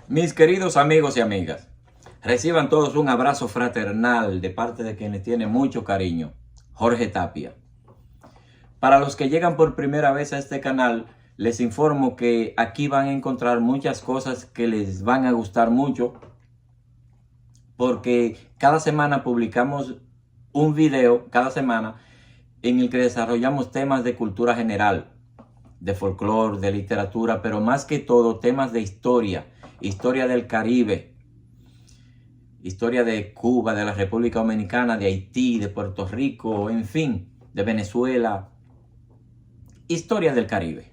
Mis queridos amigos y amigas, reciban todos un abrazo fraternal de parte de quien les tiene mucho cariño, Jorge Tapia. Para los que llegan por primera vez a este canal, les informo que aquí van a encontrar muchas cosas que les van a gustar mucho, porque cada semana publicamos un video, en el que desarrollamos temas de cultura general, de folclore, de literatura, pero más que todo temas de historia del Caribe, historia de Cuba, de la República Dominicana, de Haití, de Puerto Rico, en fin, de Venezuela, historia del Caribe.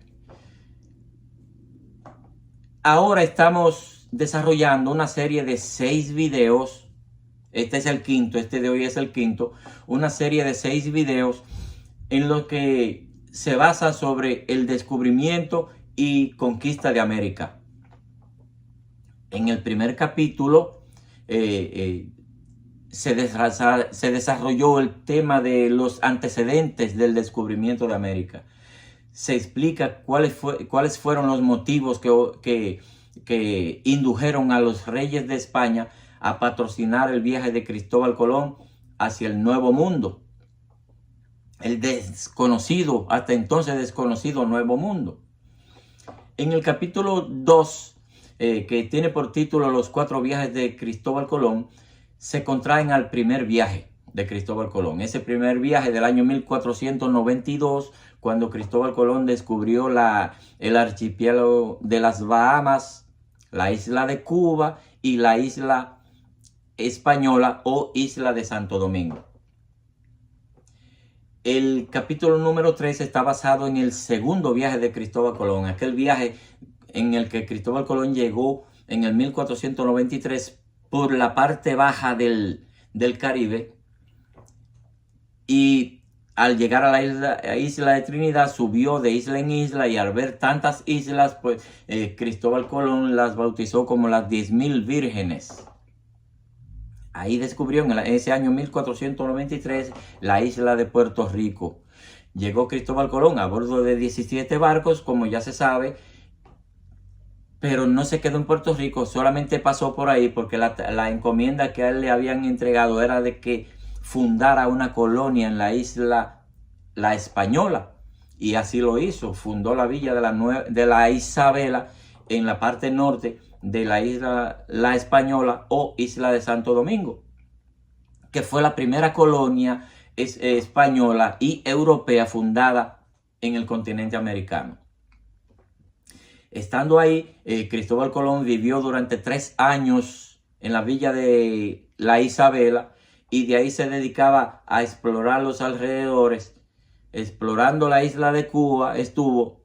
Ahora estamos desarrollando una serie de 6 videos, este es el quinto, este de hoy es el quinto, una serie de 6 videos en los que se basa sobre el descubrimiento y conquista de América. En el primer capítulo se desarrolló el tema de los antecedentes del descubrimiento de América. Se explica cuáles fueron los motivos que indujeron a los reyes de España a patrocinar el viaje de Cristóbal Colón hacia el Nuevo Mundo. El desconocido, hasta entonces desconocido Nuevo Mundo. En el capítulo 2, que tiene por título Los 4 viajes de Cristóbal Colón, se contraen al primer viaje de Cristóbal Colón. Ese primer viaje del año 1492, cuando Cristóbal Colón descubrió el archipiélago de las Bahamas, la isla de Cuba y la isla española o isla de Santo Domingo. El capítulo número 3 está basado en el segundo viaje de Cristóbal Colón, aquel viaje en el que Cristóbal Colón llegó en el 1493 por la parte baja del Caribe, y al llegar a la isla de Trinidad subió de isla en isla, y al ver tantas islas, pues Cristóbal Colón las bautizó como las 10.000 vírgenes. Ahí descubrió en ese año 1493 la isla de Puerto Rico. Llegó Cristóbal Colón a bordo de 17 barcos, como ya se sabe, pero no se quedó en Puerto Rico, solamente pasó por ahí porque la encomienda que a él le habían entregado era de que fundara una colonia en la isla La Española, y así lo hizo. Fundó la villa de la Isabela en la parte norte de la isla La Española o isla de Santo Domingo, que fue la primera colonia española y europea fundada en el continente americano. Estando ahí, Cristóbal Colón vivió durante 3 años en la villa de la Isabela, y de ahí se dedicaba a explorar los alrededores. Explorando la isla de Cuba estuvo,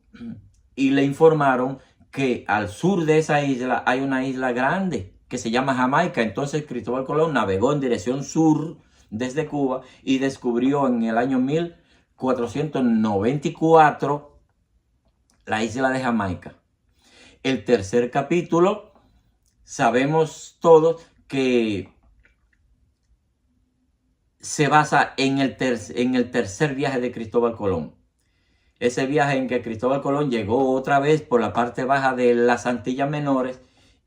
y le informaron que al sur de esa isla hay una isla grande que se llama Jamaica. Entonces Cristóbal Colón navegó en dirección sur desde Cuba y descubrió en el año 1494 la isla de Jamaica. El tercer capítulo, sabemos todos que se basa en el tercer viaje de Cristóbal Colón. Ese viaje en que Cristóbal Colón llegó otra vez por la parte baja de las Antillas Menores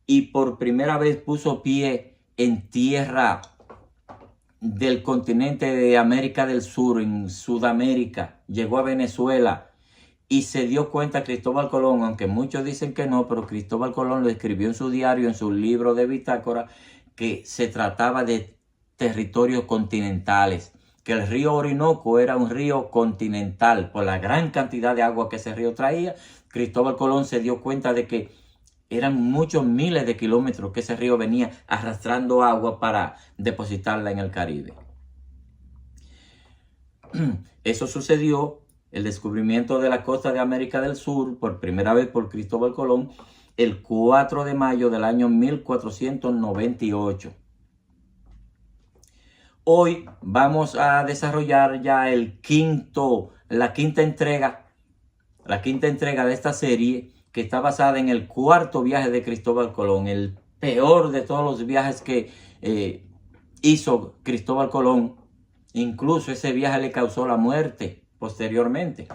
y por primera vez puso pie en tierra del continente de América del Sur, en Sudamérica. Llegó a Venezuela y se dio cuenta Cristóbal Colón, aunque muchos dicen que no, pero Cristóbal Colón lo escribió en su diario, en su libro de bitácora, que se trataba de territorios continentales, que el río Orinoco era un río continental por la gran cantidad de agua que ese río traía. Cristóbal Colón se dio cuenta de que eran muchos miles de kilómetros que ese río venía arrastrando agua para depositarla en el Caribe. Eso sucedió, el descubrimiento de la costa de América del Sur por primera vez por Cristóbal Colón, el 4 de mayo del año 1498. Hoy vamos a desarrollar ya la quinta entrega de esta serie, que está basada en el cuarto viaje de Cristóbal Colón, el peor de todos los viajes que hizo Cristóbal Colón. Incluso ese viaje le causó la muerte posteriormente.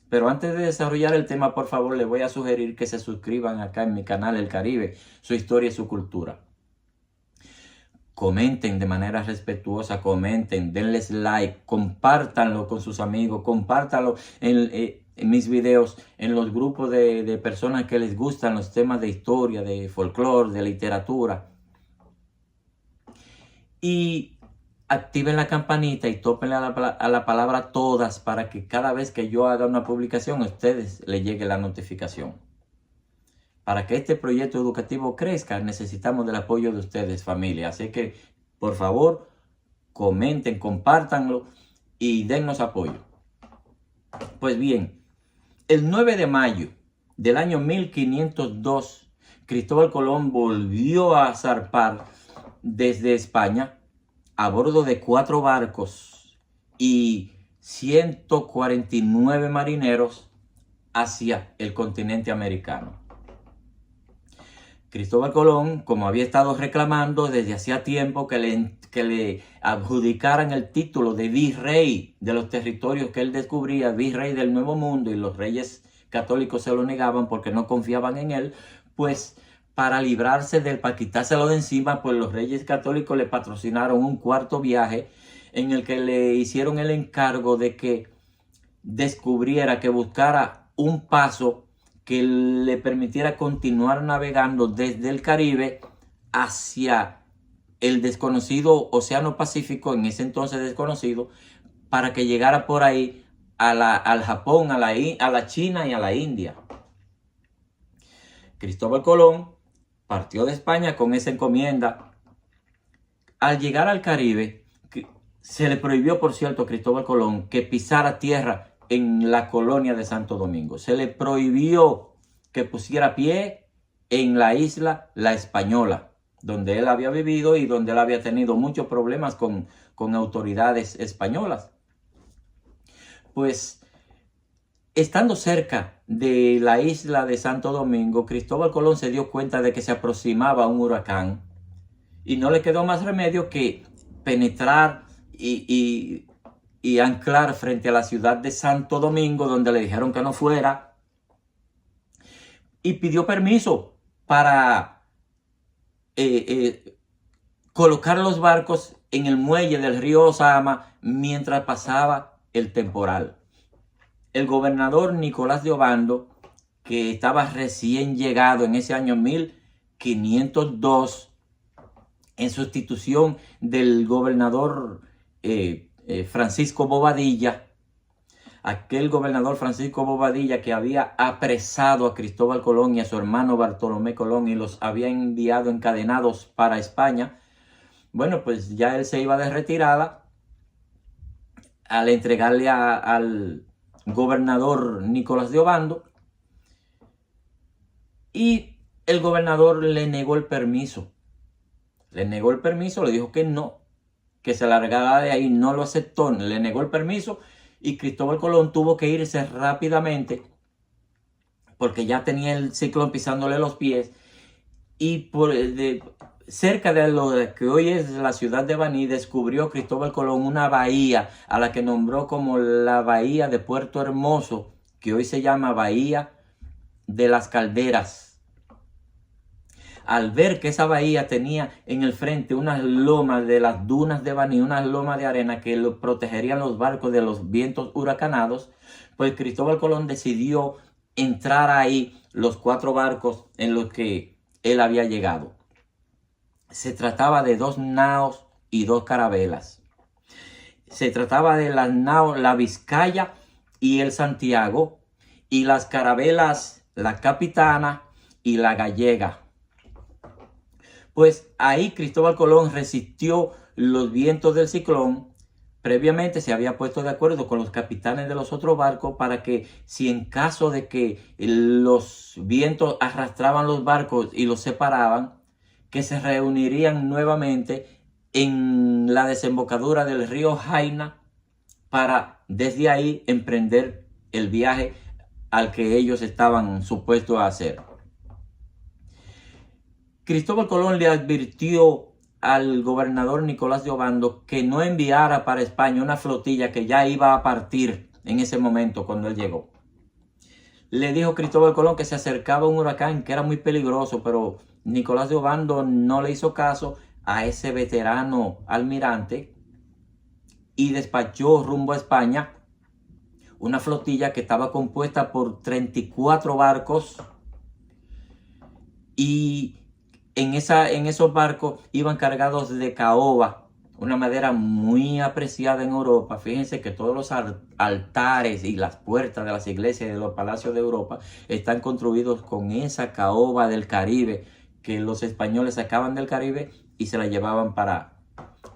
Pero antes de desarrollar el tema, por favor, les voy a sugerir que se suscriban acá en mi canal El Caribe, su historia y su cultura. Comenten de manera respetuosa, comenten, denles like, compártanlo con sus amigos, compártanlo en mis videos, en los grupos de personas que les gustan los temas de historia, de folclore, de literatura. Y activen la campanita y tópenle a la palabra todas para que cada vez que yo haga una publicación a ustedes les llegue la notificación. Para que este proyecto educativo crezca, necesitamos del apoyo de ustedes, familia. Así que, por favor, comenten, compártanlo y dennos apoyo. Pues bien, el 9 de mayo del año 1502, Cristóbal Colón volvió a zarpar desde España a bordo de 4 barcos y 149 marineros hacia el continente americano. Cristóbal Colón, como había estado reclamando desde hacía tiempo que le adjudicaran el título de virrey de los territorios que él descubría, virrey del Nuevo Mundo, y los reyes católicos se lo negaban porque no confiaban en él, pues para librarse de él, para quitárselo de encima, pues los reyes católicos le patrocinaron un 4.º viaje en el que le hicieron el encargo de que descubriera, que buscara un paso que le permitiera continuar navegando desde el Caribe hacia el desconocido Océano Pacífico, en ese entonces desconocido, para que llegara por ahí al Japón, a la China y a la India. Cristóbal Colón partió de España con esa encomienda. Al llegar al Caribe, se le prohibió, por cierto, a Cristóbal Colón que pisara tierra en la colonia de Santo Domingo. Se le prohibió que pusiera pie en la isla La Española, donde él había vivido y donde él había tenido muchos problemas con autoridades españolas. Pues, estando cerca de la isla de Santo Domingo, Cristóbal Colón se dio cuenta de que se aproximaba un huracán y no le quedó más remedio que penetrar y anclar frente a la ciudad de Santo Domingo, donde le dijeron que no fuera, y pidió permiso para colocar los barcos en el muelle del río Ozama mientras pasaba el temporal. El gobernador Nicolás de Obando, que estaba recién llegado en ese año 1502, en sustitución del gobernador Francisco Bobadilla, aquel gobernador Francisco Bobadilla que había apresado a Cristóbal Colón y a su hermano Bartolomé Colón y los había enviado encadenados para España. Bueno, pues ya él se iba de retirada al entregarle al gobernador Nicolás de Obando, y el gobernador le negó el permiso. Le negó el permiso, le dijo que no, que se largara de ahí, no lo aceptó, le negó el permiso y Cristóbal Colón tuvo que irse rápidamente porque ya tenía el ciclón pisándole los pies, y cerca de lo que hoy es la ciudad de Baní descubrió Cristóbal Colón una bahía a la que nombró como la bahía de Puerto Hermoso, que hoy se llama Bahía de las Calderas. Al ver que esa bahía tenía en el frente unas lomas de las dunas de Baní, unas lomas de arena que protegerían los barcos de los vientos huracanados, pues Cristóbal Colón decidió entrar ahí los 4 barcos en los que él había llegado. Se trataba de 2 naos y 2 carabelas. Se trataba de las naos, la Vizcaya y el Santiago, y las carabelas, la Capitana y la Gallega. Pues ahí Cristóbal Colón resistió los vientos del ciclón. Previamente se había puesto de acuerdo con los capitanes de los otros barcos para que, si en caso de que los vientos arrastraban los barcos y los separaban, que se reunirían nuevamente en la desembocadura del río Jaina para desde ahí emprender el viaje al que ellos estaban supuestos a hacer. Cristóbal Colón le advirtió al gobernador Nicolás de Obando que no enviara para España una flotilla que ya iba a partir en ese momento cuando él llegó. le dijo Cristóbal Colón que se acercaba un huracán que era muy peligroso, pero Nicolás de Obando no le hizo caso a ese veterano almirante y despachó rumbo a España una flotilla que estaba compuesta por 34 barcos y en esos barcos iban cargados de caoba, una madera muy apreciada en Europa. Fíjense que todos los altares y las puertas de las iglesias y de los palacios de Europa están construidos con esa caoba del Caribe que los españoles sacaban del Caribe y se la llevaban para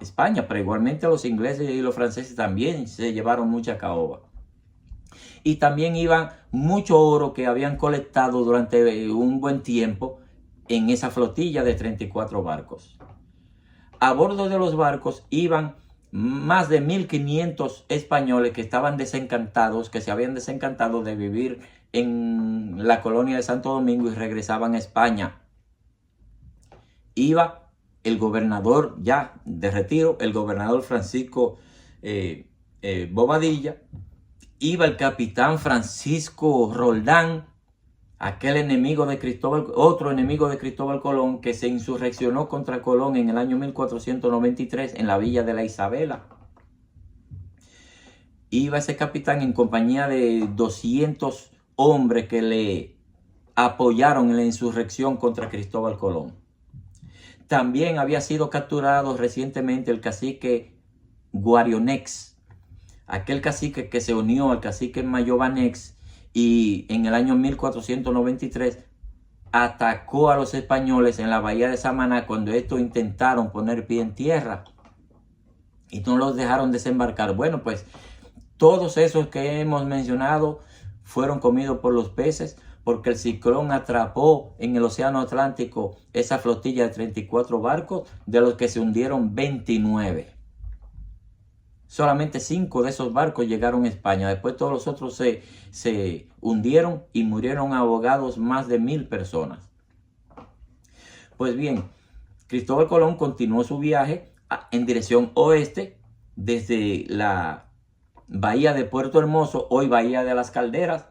España, pero igualmente los ingleses y los franceses también se llevaron mucha caoba. Y también iban mucho oro que habían colectado durante un buen tiempo en esa flotilla de 34 barcos. A bordo de los barcos iban más de 1.500 españoles que estaban desencantados, que se habían desencantado de vivir en la colonia de Santo Domingo y regresaban a España. Iba el gobernador ya de retiro, el gobernador Francisco Bobadilla, iba el capitán Francisco Roldán, aquel enemigo de Cristóbal, otro enemigo de Cristóbal Colón, que se insurreccionó contra Colón en el año 1493 en la villa de la Isabela. Iba ese capitán en compañía de 200 hombres que le apoyaron en la insurrección contra Cristóbal Colón. También había sido capturado recientemente el cacique Guarionex, aquel cacique que se unió al cacique Mayobanex y en el año 1493 atacó a los españoles en la bahía de Samaná cuando estos intentaron poner pie en tierra y no los dejaron desembarcar. Bueno, pues todos esos que hemos mencionado fueron comidos por los peces porque el ciclón atrapó en el océano Atlántico esa flotilla de 34 barcos, de los que se hundieron 29. Solamente 5 de esos barcos llegaron a España. Después todos los otros se hundieron y murieron ahogados más de 1.000 personas. Pues bien, Cristóbal Colón continuó su viaje en dirección oeste desde la bahía de Puerto Hermoso, hoy Bahía de las Calderas,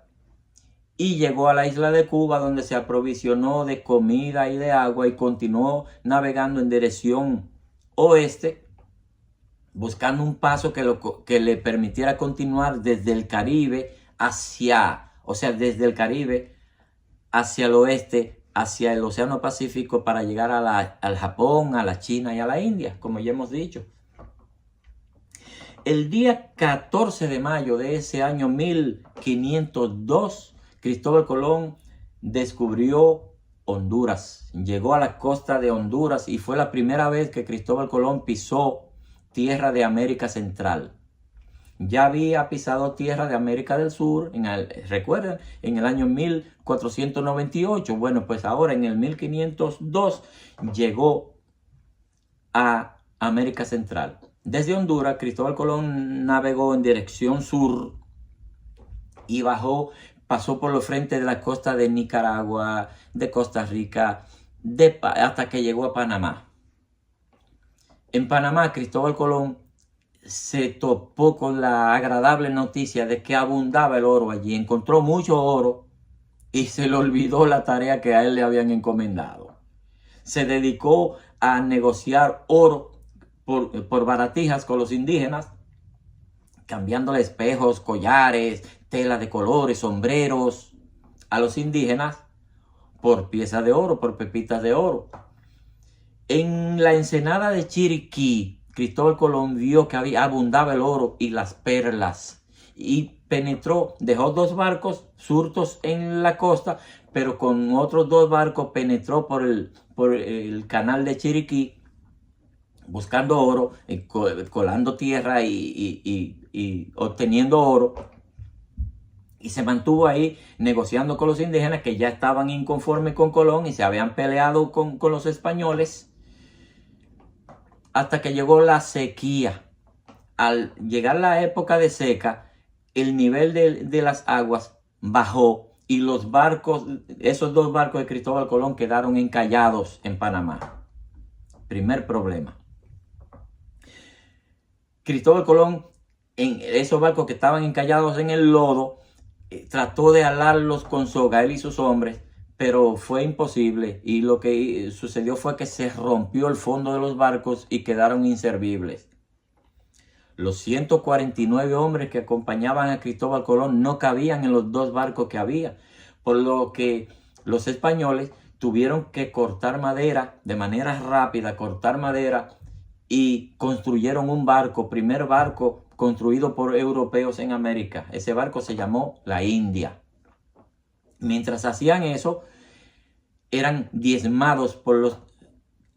y llegó a la isla de Cuba, donde se aprovisionó de comida y de agua y continuó navegando en dirección oeste, buscando un paso que le permitiera continuar desde el Caribe desde el Caribe hacia el oeste, hacia el Océano Pacífico, para llegar al Japón, a la China y a la India, como ya hemos dicho. El día 14 de mayo de ese año 1502, Cristóbal Colón descubrió Honduras. Llegó a la costa de Honduras y fue la primera vez que Cristóbal Colón pisó tierra de América Central. Ya había pisado tierra de América del Sur, recuerden, en el año 1498. Bueno, pues ahora en el 1502 llegó a América Central. Desde Honduras, Cristóbal Colón navegó en dirección sur y pasó por los frentes de la costa de Nicaragua, de Costa Rica, hasta que llegó a Panamá. En Panamá, Cristóbal Colón se topó con la agradable noticia de que abundaba el oro allí. Encontró mucho oro y se le olvidó la tarea que a él le habían encomendado. Se dedicó a negociar oro por baratijas con los indígenas, cambiándole espejos, collares, tela de colores, sombreros a los indígenas por piezas de oro, por pepitas de oro. En la ensenada de Chiriquí, Cristóbal Colón vio que abundaba el oro y las perlas y penetró, dejó 2 barcos surtos en la costa, pero con otros 2 barcos penetró por el canal de Chiriquí buscando oro, colando tierra y obteniendo oro. Y se mantuvo ahí negociando con los indígenas que ya estaban inconformes con Colón y se habían peleado con los españoles, hasta que llegó la sequía. Al llegar la época de seca, el nivel de las aguas bajó y esos 2 barcos de Cristóbal Colón quedaron encallados en Panamá. Primer problema. Cristóbal Colón, en esos barcos que estaban encallados en el lodo, trató de alarlos con soga, él y sus hombres, pero fue imposible, y lo que sucedió fue que se rompió el fondo de los barcos y quedaron inservibles. Los 149 hombres que acompañaban a Cristóbal Colón no cabían en los 2 barcos que había, por lo que los españoles tuvieron que cortar madera de manera rápida, cortar madera, y construyeron un barco, primer barco construido por europeos en América. Ese barco se llamó la India. Mientras hacían eso, eran diezmados por los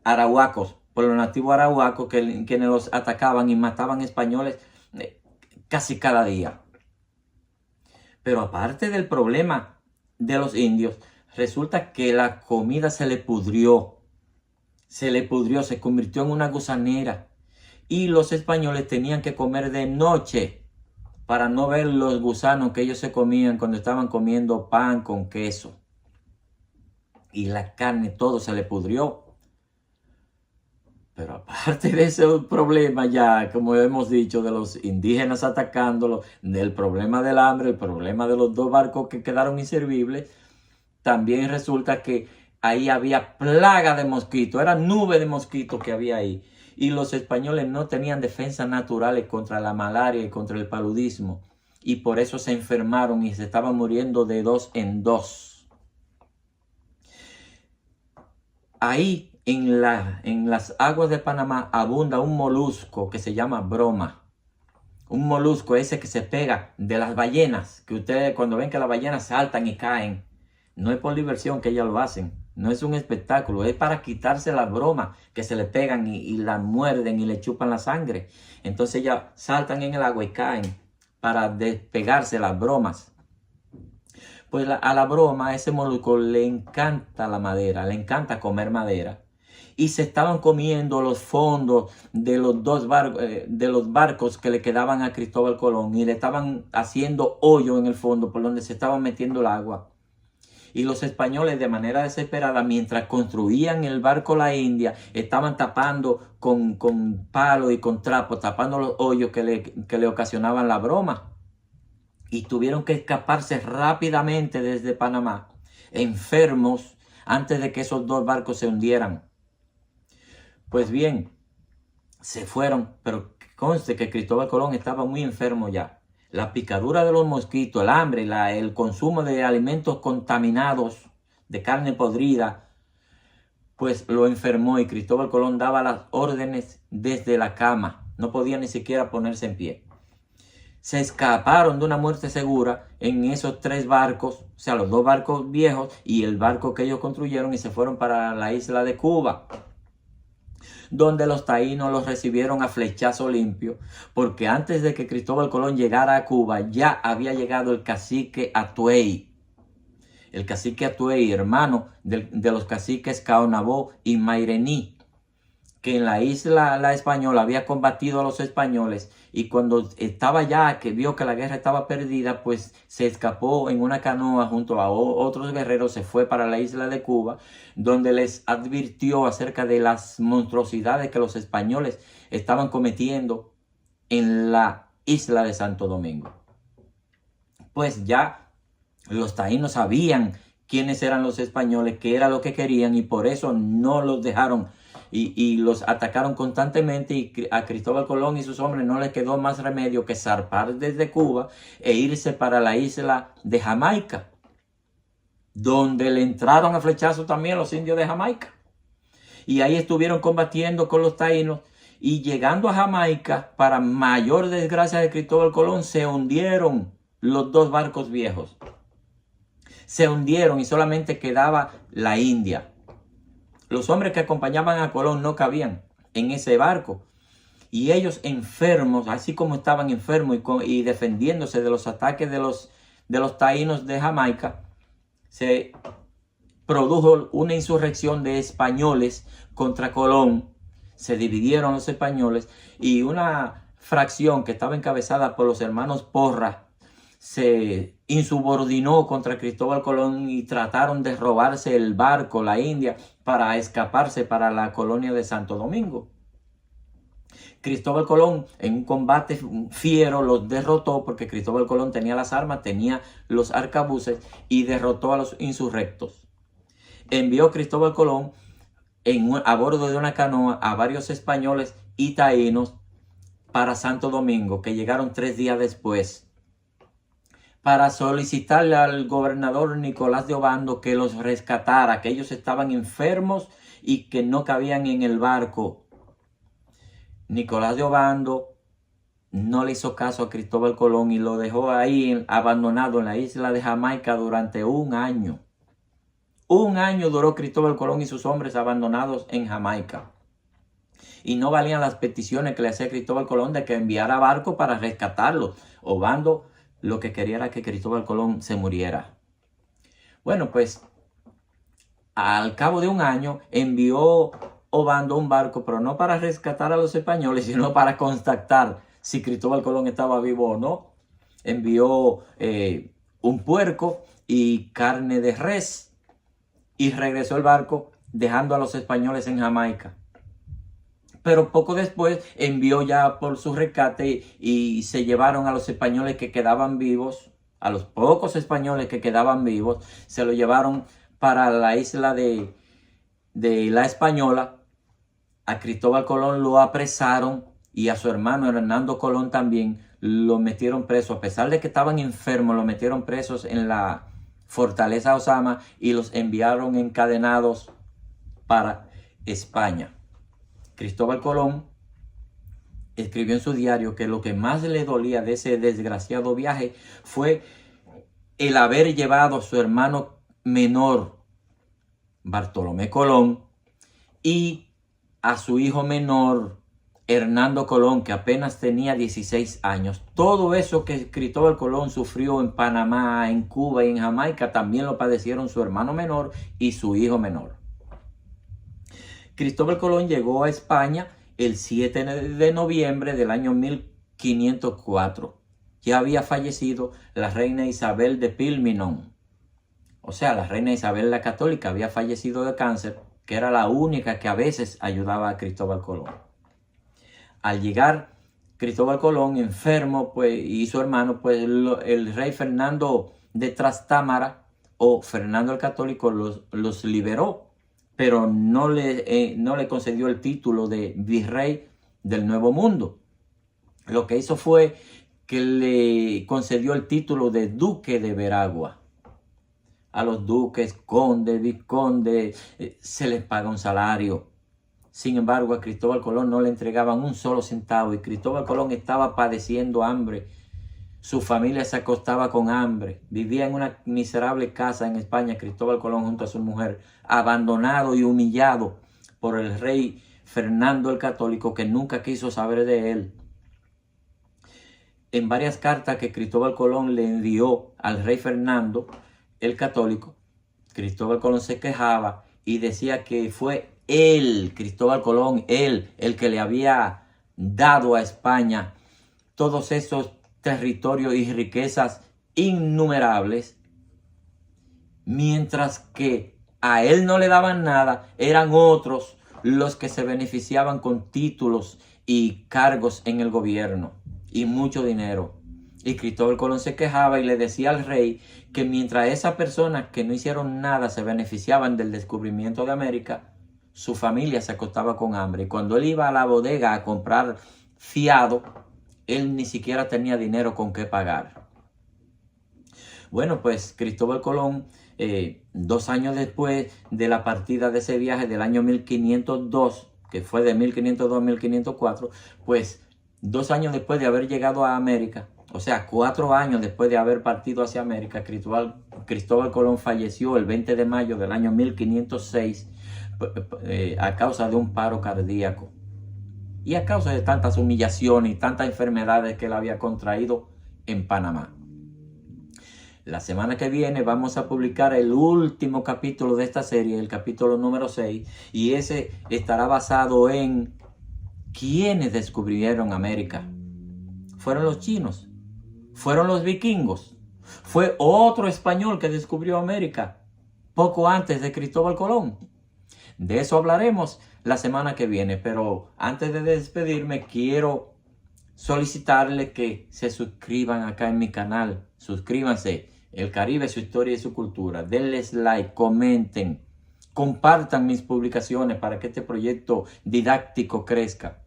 arahuacos, por los nativos arahuacos, quienes los atacaban y mataban españoles casi cada día. Pero aparte del problema de los indios, resulta que la comida se le pudrió, se convirtió en una gusanera, y los españoles tenían que comer de noche para no ver los gusanos que ellos se comían cuando estaban comiendo pan con queso. Y la carne, todo se le pudrió. Pero aparte de ese problema, ya como hemos dicho, de los indígenas atacándolos, del problema del hambre, el problema de los 2 barcos que quedaron inservibles, también resulta que ahí había plaga de mosquitos, era nube de mosquitos que había ahí. Y los españoles no tenían defensas naturales contra la malaria y contra el paludismo. Y por eso se enfermaron y se estaban muriendo de 2 en 2. Ahí en las aguas de Panamá abunda un molusco que se llama broma. Un molusco ese que se pega de las ballenas, que ustedes cuando ven que las ballenas saltan y caen, no es por diversión que ellas lo hacen, no es un espectáculo, es para quitarse las bromas que se le pegan y la muerden y le chupan la sangre. Entonces ellas saltan en el agua y caen para despegarse las bromas. Pues a la broma, a ese molusco le encanta la madera, le encanta comer madera. Y se estaban comiendo los fondos de los 2 barcos, de los barcos que le quedaban a Cristóbal Colón, y le estaban haciendo hoyo en el fondo por donde se estaba metiendo el agua. Y los españoles, de manera desesperada, mientras construían el barco La India, estaban tapando con palos y con trapos, tapando los hoyos que le ocasionaban la broma. Y tuvieron que escaparse rápidamente desde Panamá, enfermos, antes de que esos 2 barcos se hundieran. Pues bien, se fueron, pero conste que Cristóbal Colón estaba muy enfermo ya. La picadura de los mosquitos, el hambre, el consumo de alimentos contaminados, de carne podrida, pues lo enfermó, y Cristóbal Colón daba las órdenes desde la cama. No podía ni siquiera ponerse en pie. Se escaparon de una muerte segura en esos 3 barcos, o sea, los 2 barcos viejos y el barco que ellos construyeron, y se fueron para la isla de Cuba, donde los taínos los recibieron a flechazo limpio, porque antes de que Cristóbal Colón llegara a Cuba ya había llegado el cacique Atuey. El cacique Atuey, hermano de los caciques Caonabó y Mairení, que en la isla La Española había combatido a los españoles, y cuando estaba ya, que vio que la guerra estaba perdida, pues se escapó en una canoa junto a otros guerreros, se fue para la isla de Cuba, donde les advirtió acerca de las monstruosidades que los españoles estaban cometiendo en la isla de Santo Domingo. Pues ya los taínos sabían quiénes eran los españoles, qué era lo que querían, y por eso no los dejaron y los atacaron constantemente, y a Cristóbal Colón y sus hombres no les quedó más remedio que zarpar desde Cuba e irse para la isla de Jamaica, donde le entraron a flechazo también los indios de Jamaica. Y ahí estuvieron combatiendo con los taínos, y llegando a Jamaica, para mayor desgracia de Cristóbal Colón, se hundieron los 2 barcos viejos. Se hundieron y solamente quedaba la India. Los hombres que acompañaban a Colón no cabían en ese barco. Y ellos enfermos, así como estaban enfermos y defendiéndose de los ataques de los taínos de Jamaica, se produjo una insurrección de españoles contra Colón. Se dividieron los españoles, y una fracción que estaba encabezada por los hermanos Porras se insubordinó contra Cristóbal Colón y trataron de robarse el barco La India para escaparse para la colonia de Santo Domingo. Cristóbal Colón en un combate fiero los derrotó, porque Cristóbal Colón tenía las armas, tenía los arcabuces y derrotó a los insurrectos. Envió Cristóbal Colón a bordo de una canoa a varios españoles y taínos para Santo Domingo, que llegaron 3 días después, para solicitarle al gobernador Nicolás de Obando que los rescatara, que ellos estaban enfermos y que no cabían en el barco. Nicolás de Obando no le hizo caso a Cristóbal Colón y lo dejó ahí abandonado en la isla de Jamaica durante 1 año. 1 año duró Cristóbal Colón y sus hombres abandonados en Jamaica. Y no valían las peticiones que le hacía Cristóbal Colón de que enviara barco para rescatarlos. Obando lo que quería era que Cristóbal Colón se muriera. Bueno, pues al cabo de 1 año envió Obando un barco, pero no para rescatar a los españoles, sino para constatar si Cristóbal Colón estaba vivo o no. Envió un puerco y carne de res y regresó el barco dejando a los españoles en Jamaica. Pero poco después envió ya por su rescate y se llevaron a los españoles que quedaban vivos, a los pocos españoles que quedaban vivos, se lo llevaron para la isla de La Española. A Cristóbal Colón lo apresaron y a su hermano Hernando Colón también lo metieron preso. A pesar de que estaban enfermos, lo metieron presos en la fortaleza Osama y los enviaron encadenados para España. Cristóbal Colón escribió en su diario que lo que más le dolía de ese desgraciado viaje fue el haber llevado a su hermano menor, Bartolomé Colón, y a su hijo menor, Hernando Colón, que apenas tenía 16 años. Todo eso que Cristóbal Colón sufrió en Panamá, en Cuba y en Jamaica, también lo padecieron su hermano menor y su hijo menor. Cristóbal Colón llegó a España el 7 de noviembre del año 1504. Ya había fallecido la reina Isabel de Pilminon. O sea, la reina Isabel la Católica había fallecido de cáncer, que era la única que a veces ayudaba a Cristóbal Colón. Al llegar Cristóbal Colón enfermo, pues, y su hermano, pues el rey Fernando de Trastámara o Fernando el Católico los liberó, pero no le concedió el título de virrey del Nuevo Mundo. Lo que hizo fue que le concedió el título de duque de Veragua. A los duques, condes, vizcondes, se les paga un salario. Sin embargo, a Cristóbal Colón no le entregaban un solo centavo y Cristóbal Colón estaba padeciendo hambre. Su familia se acostaba con hambre. Vivía en una miserable casa en España, Cristóbal Colón junto a su mujer, abandonado y humillado por el rey Fernando el Católico, que nunca quiso saber de él. En varias cartas que Cristóbal Colón le envió al rey Fernando el Católico, Cristóbal Colón se quejaba y decía que fue él, Cristóbal Colón, él, el que le había dado a España todos esos territorios y riquezas innumerables, mientras que a él no le daban nada, eran otros los que se beneficiaban con títulos y cargos en el gobierno y mucho dinero. Y Cristóbal Colón se quejaba y le decía al rey que mientras esas personas que no hicieron nada se beneficiaban del descubrimiento de América, su familia se acostaba con hambre. Y cuando él iba a la bodega a comprar fiado, él ni siquiera tenía dinero con qué pagar. Bueno, pues Cristóbal Colón, 2 años después de la partida de ese viaje del año 1502, que fue de 1502 a 1504, pues 2 años después de haber llegado a América, o sea, 4 años después de haber partido hacia América, Cristóbal Colón falleció el 20 de mayo del año 1506 a causa de un paro cardíaco. Y a causa de tantas humillaciones y tantas enfermedades que él había contraído en Panamá. La semana que viene vamos a publicar el último capítulo de esta serie, el capítulo número 6. Y ese estará basado en ¿quiénes descubrieron América? ¿Fueron los chinos? ¿Fueron los vikingos? ¿Fue otro español que descubrió América poco antes de Cristóbal Colón? De eso hablaremos la semana que viene, pero antes de despedirme quiero solicitarle que se suscriban acá en mi canal. Suscríbanse, El Caribe, su historia y su cultura. Denles like, comenten, compartan mis publicaciones para que este proyecto didáctico crezca.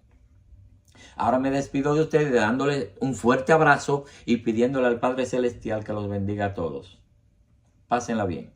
Ahora me despido de ustedes dándole un fuerte abrazo y pidiéndole al Padre Celestial que los bendiga a todos. Pásenla bien.